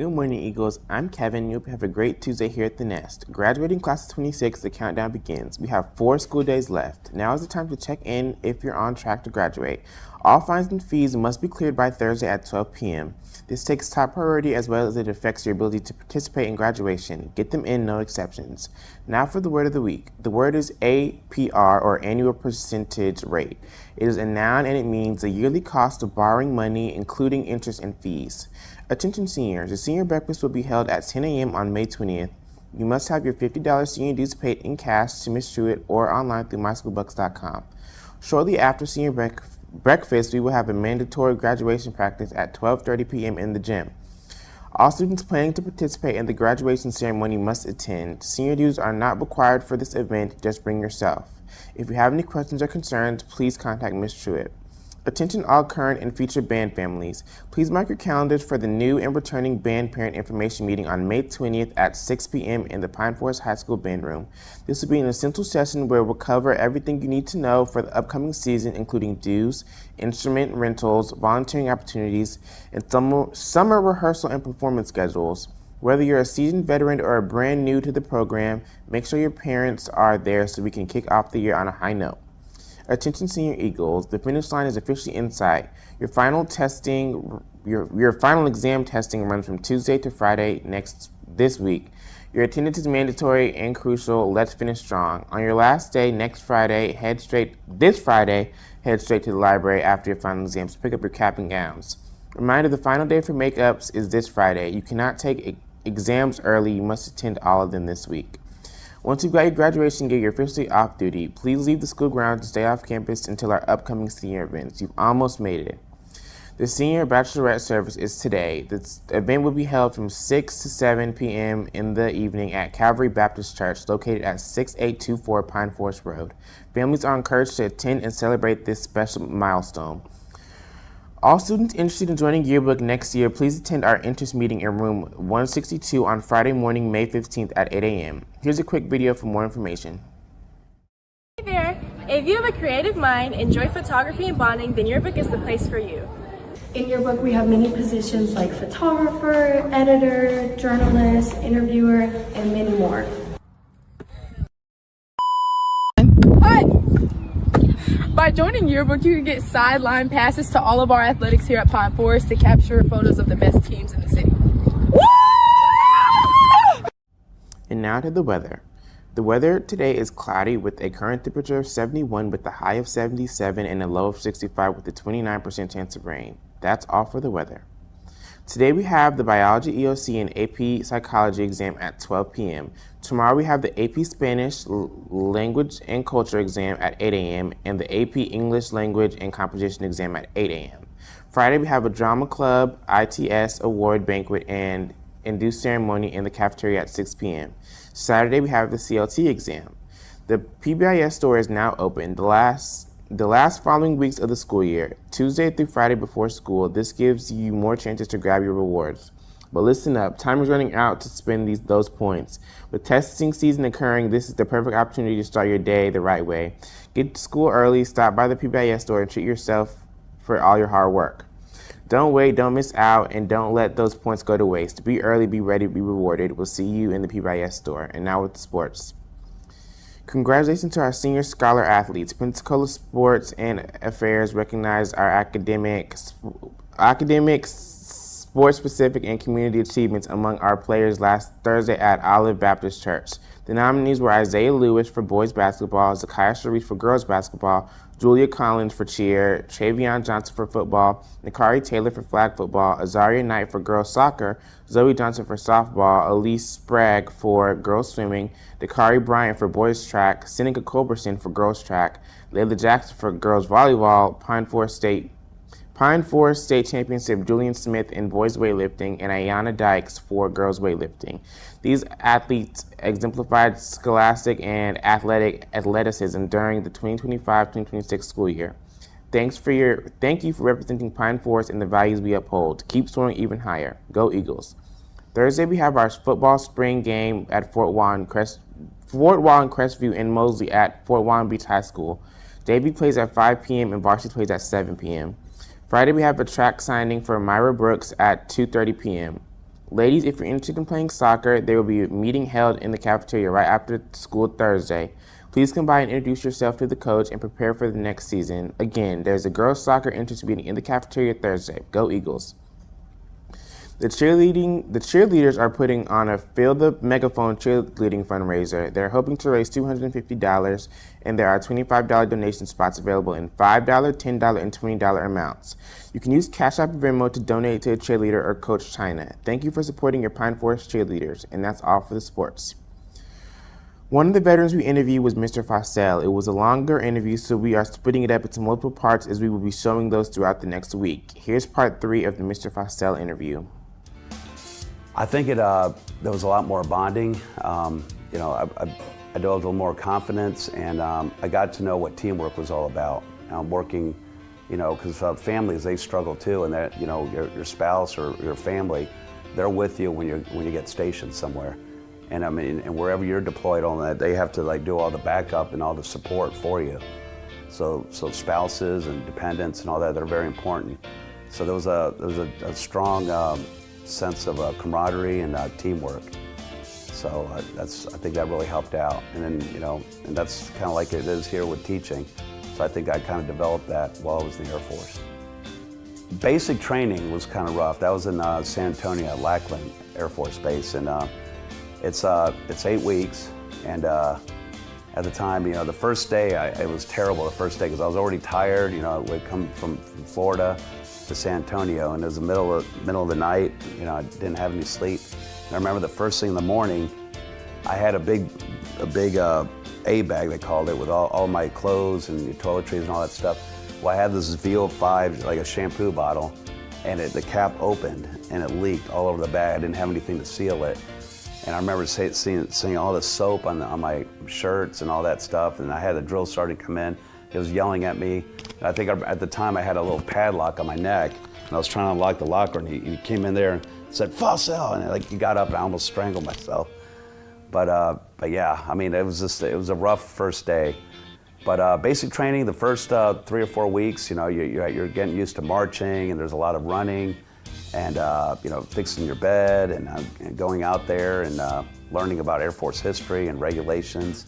Good morning, Eagles. I'm Kevin. You'll have a great Tuesday here at the Nest. Graduating class of 26, the countdown begins. We have 4 school days left. Now is the time to check in if you're on track to graduate. All fines and fees must be cleared by Thursday at 12 p.m. This takes top priority as well as it affects your ability to participate in graduation. Get them in, no exceptions. Now for the word of the week. The word is APR, or annual percentage rate. It is a noun and it means the yearly cost of borrowing money, including interest and fees. Attention seniors, the senior breakfast will be held at 10 a.m. on May 20th. You must have your $50 senior dues paid in cash to Ms. Truitt or online through myschoolbucks.com. Shortly after senior breakfast, we will have a mandatory graduation practice at 12:30 p.m. in the gym. All students planning to participate in the graduation ceremony must attend. Senior dues are not required for this event, just bring yourself. If you have any questions or concerns, please contact Ms. Truitt. Attention all current and future band families. Please mark your calendars for the new and returning band parent information meeting on May 20th at 6 p.m. in the Pine Forest High School band room. This will be an essential session where we'll cover everything you need to know for the upcoming season, including dues, instrument rentals, volunteering opportunities, and summer rehearsal and performance schedules. Whether you're a seasoned veteran or a brand new to the program, make sure your parents are there so we can kick off the year on a high note. Attention senior Eagles, the finish line is officially in sight. Your final exam testing runs from Tuesday to Friday this week. Your attendance is mandatory and crucial. Let's finish strong. On your last day this Friday, head straight to the library after your final exams to pick up your cap and gowns. Reminder, the final day for makeups is this Friday. You cannot take exams early. You must attend all of them this week. Once you've got your graduation gear, you're officially off duty. Please leave the school grounds and stay off campus until our upcoming senior events. You've almost made it. The senior bachelorette service is today. This event will be held from 6 to 7 p.m. in the evening at Calvary Baptist Church, located at 6824 Pine Forest Road. Families are encouraged to attend and celebrate this special milestone. All students interested in joining Yearbook next year, please attend our interest meeting in room 162 on Friday morning, May 15th at 8 a.m. Here's a quick video for more information. Hey there! If you have a creative mind, enjoy photography and bonding, then Yearbook is the place for you. In Yearbook, we have many positions like photographer, editor, journalist, interviewer, and many more. By joining Yearbook, you can get sideline passes to all of our athletics here at Pine Forest to capture photos of the best teams in the city. And now to the weather. The weather today is cloudy with a current temperature of 71 with a high of 77 and a low of 65 with a 29% chance of rain. That's all for the weather. Today we have the Biology EOC and AP Psychology exam at 12 p.m. Tomorrow we have the AP Spanish Language and Culture exam at 8 a.m. and the AP English Language and Composition exam at 8 a.m. Friday we have a Drama Club ITS Award Banquet and Induced Ceremony in the cafeteria at 6 p.m. Saturday we have the CLT exam. The PBIS store is now open. The last following weeks of the school year, Tuesday through Friday before school. This gives you more chances to grab your rewards. But listen up, time is running out to spend those points. With testing season occurring, this is the perfect opportunity to start your day the right way. Get to school early, stop by the PBIS store, and treat yourself for all your hard work. Don't wait, don't miss out, and don't let those points go to waste. Be early, be ready, be rewarded. We'll see you in the PBIS store. And now with the sports. Congratulations to our senior scholar athletes. Pensacola Sports and Affairs recognized our academic, sports-specific, and community achievements among our players last Thursday at Olive Baptist Church. The nominees were Isaiah Lewis for boys basketball, Zakiah Sharif for girls basketball, Julia Collins for cheer, Travion Johnson for football, Nikari Taylor for flag football, Azaria Knight for girls soccer, Zoe Johnson for softball, Elise Sprague for girls swimming, Dakari Bryant for boys track, Seneca Culberson for girls track, Layla Jackson for girls volleyball, Pine Forest State Championship, Julian Smith in boys weightlifting, and Ayanna Dykes for girls weightlifting. These athletes exemplified scholastic and athleticism during the 2025-2026 school year. Thank you for representing Pine Forest and the values we uphold. Keep soaring even higher. Go Eagles. Thursday we have our football spring game at Fort Wallen Crestview and Mosley at Fort Wallen Beach High School. JV plays at 5 p.m. and varsity plays at 7 p.m. Friday we have a track signing for Myra Brooks at 2:30 p.m. Ladies, if you're interested in playing soccer, there will be a meeting held in the cafeteria right after school Thursday. Please come by and introduce yourself to the coach and prepare for the next season. Again, there's a girls' soccer interest meeting in the cafeteria Thursday. Go Eagles. The cheerleaders are putting on a Feel the Megaphone cheerleading fundraiser. They're hoping to raise $250, and there are $25 donation spots available in $5, $10, and $20 amounts. You can use Cash App or Venmo to donate to a cheerleader or Coach China. Thank you for supporting your Pine Forest cheerleaders, and that's all for the sports. One of the veterans we interviewed was Mr. Fossell. It was a longer interview, so we are splitting it up into multiple parts as we will be showing those throughout the next week. Here's part 3 of the Mr. Fossell interview. I think there was a lot more bonding. I developed a little more confidence, and I got to know what teamwork was all about. Working, because families, they struggle too, and that your spouse or your family, they're with you when you get stationed somewhere, and and wherever you're deployed on that, they have to do all the backup and all the support for you. So spouses and dependents and all that, they're very important. So there was a strong sense of camaraderie and teamwork. So I think that really helped out. And then, and that's kind of like it is here with teaching. So I think I kind of developed that while I was in the Air Force. Basic training was kind of rough. That was in San Antonio, Lackland Air Force Base. And it's 8 weeks. And at the time, the first day, it was terrible the first day because I was already tired. We'd come from Florida to San Antonio, and it was the middle of the night. I didn't have any sleep. And I remember the first thing in the morning, I had a big A bag, they called it, with all my clothes and toiletries and all that stuff. Well, I had this VO5, like a shampoo bottle, and the cap opened and it leaked all over the bag. I didn't have anything to seal it. And I remember seeing all the soap on my shirts and all that stuff, and I had the drill sergeant come in. He was yelling at me. And I think at the time I had a little padlock on my neck, and I was trying to unlock the locker, and he came in there and said, "Fossell," and he got up and I almost strangled myself. But yeah, it was a rough first day. But basic training, the first 3 or 4 weeks, you're getting used to marching, and there's a lot of running, and fixing your bed, and going out there and learning about Air Force history and regulations.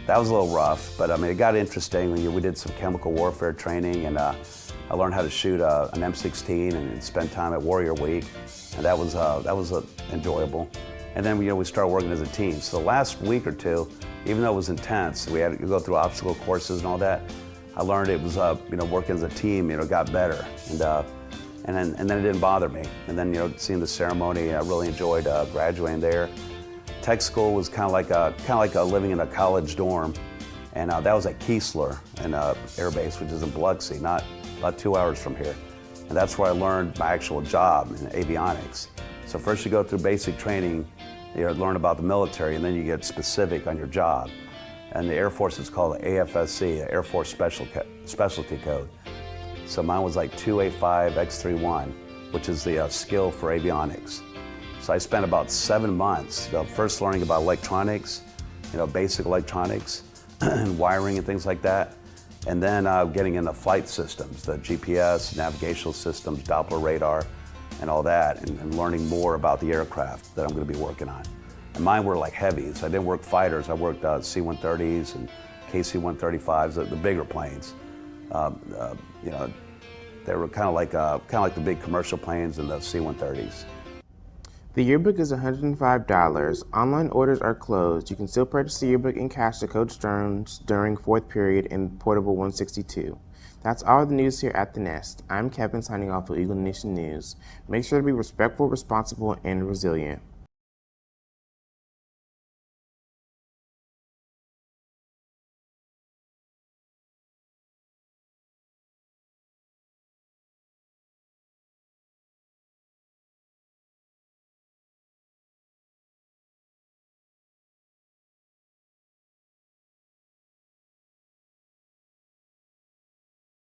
That was a little rough, but it got interesting. We did some chemical warfare training, and I learned how to shoot an M16 and spend time at Warrior Week, and that was enjoyable. And then we started working as a team. So the last week or two, even though it was intense, we had to go through obstacle courses and all that. I learned it was working as a team. Got better, and then it didn't bother me. And then seeing the ceremony, I really enjoyed graduating there. Tech school was kind of like living in a college dorm, and that was at Keesler and Air Base, which is in Biloxi, not about 2 hours from here. And that's where I learned my actual job in avionics. So first you go through basic training, you learn about the military, and then you get specific on your job. And the Air Force is called the AFSC, the Air Force Specialty Code. So mine was like 285X31, which is the skill for avionics. So I spent about 7 months first learning about electronics, basic electronics and wiring and things like that. And then getting into flight systems, the GPS, navigational systems, Doppler radar, and all that, and learning more about the aircraft that I'm going to be working on. And mine were like heavies. I didn't work fighters. I worked C-130s and KC-135s, the bigger planes. They were kind of like the big commercial planes and the C-130s. The yearbook is $105. Online orders are closed. You can still purchase the yearbook in cash to Coach Jones during 4th period in Portable 162. That's all the news here at The Nest. I'm Kevin signing off for Eagle Nation News. Make sure to be respectful, responsible, and resilient.